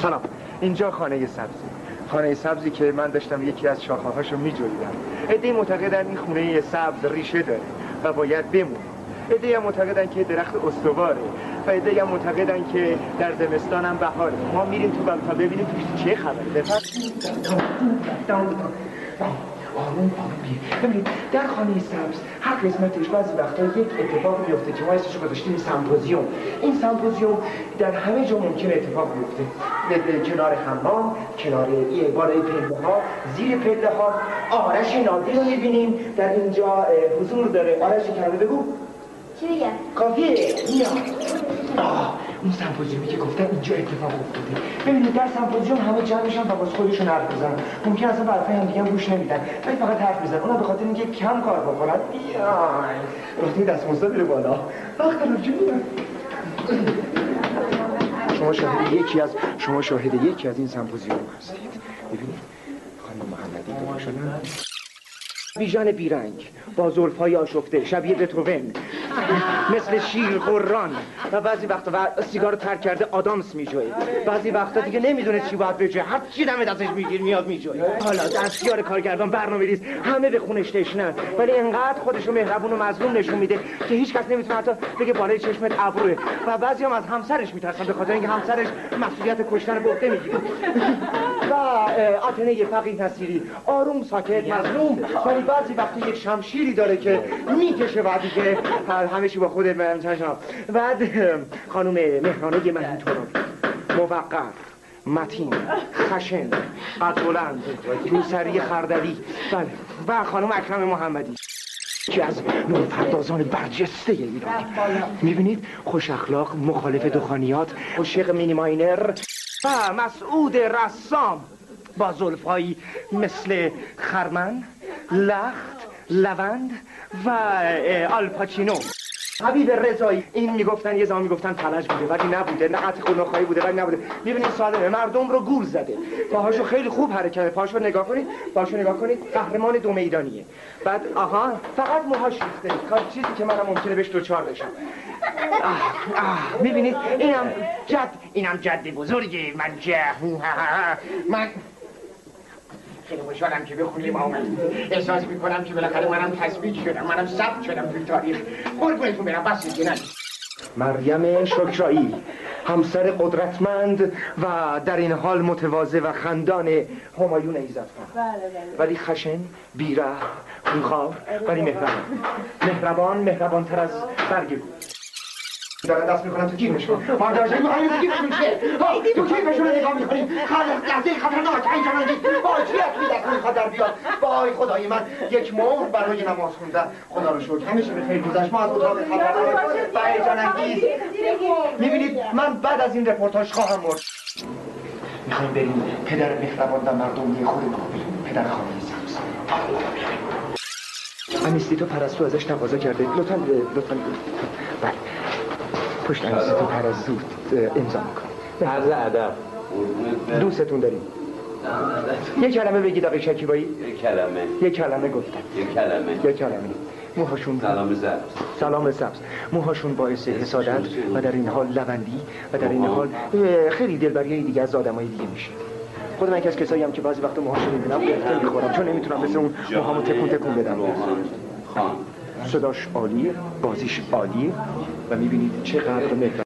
سلام. اینجا خانه سبزی. خانه سبزی که من داشتم یکی از شاخه‌هاشو می‌جویدم. عده‌ای معتقدن این خونه سبز ریشه داره و باید بمونه. عده‌ای هم معتقدن که درخت استواره و عده‌ای هم معتقدن که در زمستان هم بهاره. ما میریم تو تا ببینیم توش چه خبره. آروم ببینید در خانه سبز هر قسمتش بعضی وقتا یک اتفاق میفته که ما اسمش گذاشتیم سمپوزیوم. این سمپوزیوم در همه جا ممکنه اتفاق بیفته. کنار حمام، کنار بالای پله ها، زیر پله ها. آرش نادی رو میبینیم در اینجا حضور داره. آرش کلمه بگو. چی بگم؟ کافیه میاد. اون سمپوزیومی که گفتم اینجا اتفاق افتاده. ببینید در سمپوزیوم همه جمع میشن و باز خودشون حرف بزنن. ممکن اصلا برای هم دیگه گوش نمیدن ولی فقط حرف میزنن. اونا به خاطر اینکه کم کار بکنن. بیاین وقتی دست موسا میره بالا وقت جون شما شاهد یکی از این سمپوزیوم هستید. ببینید خانم محمدی دو شدن بیژن بیرنگ با زلفای آشفته شبیه بتوون مثل شیر قران و بعضی وقتا و سیگار ترک کرده آدامس میجوه. بعضی وقتا دیگه نمیدونه چی باید بجوه. هر چی دم دستش میگیر میاد میجوه. حالا دستیار کارگردان برنامه‌ریز همه به خونش تشنن ولی انقدر خودشو مهربون و مظلوم نشون میده که هیچ کس نمیتونه حتی بگه بالای چشمت ابروه و بعضی هم از همسرش میترسن به خاطر اینکه همسرش مسئولیت کشتن به عهده میگیره. و آتنه فقیه نصیری آروم ساکت مظلوم ولی بعضی وقتی یک شمشیری داره که میکشه بعدی که همه چی با خودت بعد خانم مهرانه من اینطور موقر متین خشن قد بلند روسری خردلی بله و خانم اکرم محمدی که از نورپردازان برجسته ایرانی. میبینید خوش اخلاق مخالف دخانیات عاشق مینی ماینر و مسعود رسام با زلفایی مثل خرمن لخت لوند و آلپاچینو. حبیب رضایی این میگفتن یه زمان میگفتن فلج بوده ولی نبوده. نه قطع خونخواهی بوده ولی نبوده. میبینید سالمه مردم رو گول زده. پاهاشو خیلی خوب حرکت پاهاشو نگاه کنید قهرمان دو میدانیه. بعد آها فقط موهاش ریخته کار چیزی که منم ممکنه بهش دوچار بشم. میبینید اینم جد بزرگه. من خیلی خوشحالم که بخونیم آمدید. احساس میکنم که بالاخره منم تثبیت شدم منم ثبت شدم توی تاریخ. قربونتون برم بس دیگه مریم شکرایی همسر قدرتمند و در این حال متواضع و خندان همایون ایزدخان. ولی خشن بیره خونخوار ولی مهربان تر از برگ گل. دارن دست میکنن تو کیفشون. ما داشتیم میخوایم تو کیفشون چیه؟ تو کیفشون رو نگاه میکنیم. لحظه خطرناک اینجا من وای چی دست میخواد در بیاد. وای خدای من یک مهر برای نماز خوندن. خدا رو شکر همیشه به خیر گذشت. ما از اتاق خبرنامه و هیجان انگیز میبینید من بعد از این رپورتاج خواهم مرد. میخوایم بریم پدر مهربان و مردمی خودمون پدر خانه سبز. انیستیتو پرستو ازش تقاضا کرده لطفاً بله پشت انیستیتو پرستو امضا میکنه. عرض ادب دوستتون داریم. یک کلمه بگید آقای شکیبایی. یک کلمه گفتن. یک کلمه موهاشون سلام سبز موهاشون باعث حسادت و در این حال لوندی و در این حال خیلی دلبری دیگه از آدمای دیگه میشه. خود من از کسایی هم که بعضی وقتا موهاشو میبینم خیلی میخورم چون نمیتونم مثل اون موهامو تکون بدم. صداش عالیه بازیش عالیه و میبینید چقدر مهربون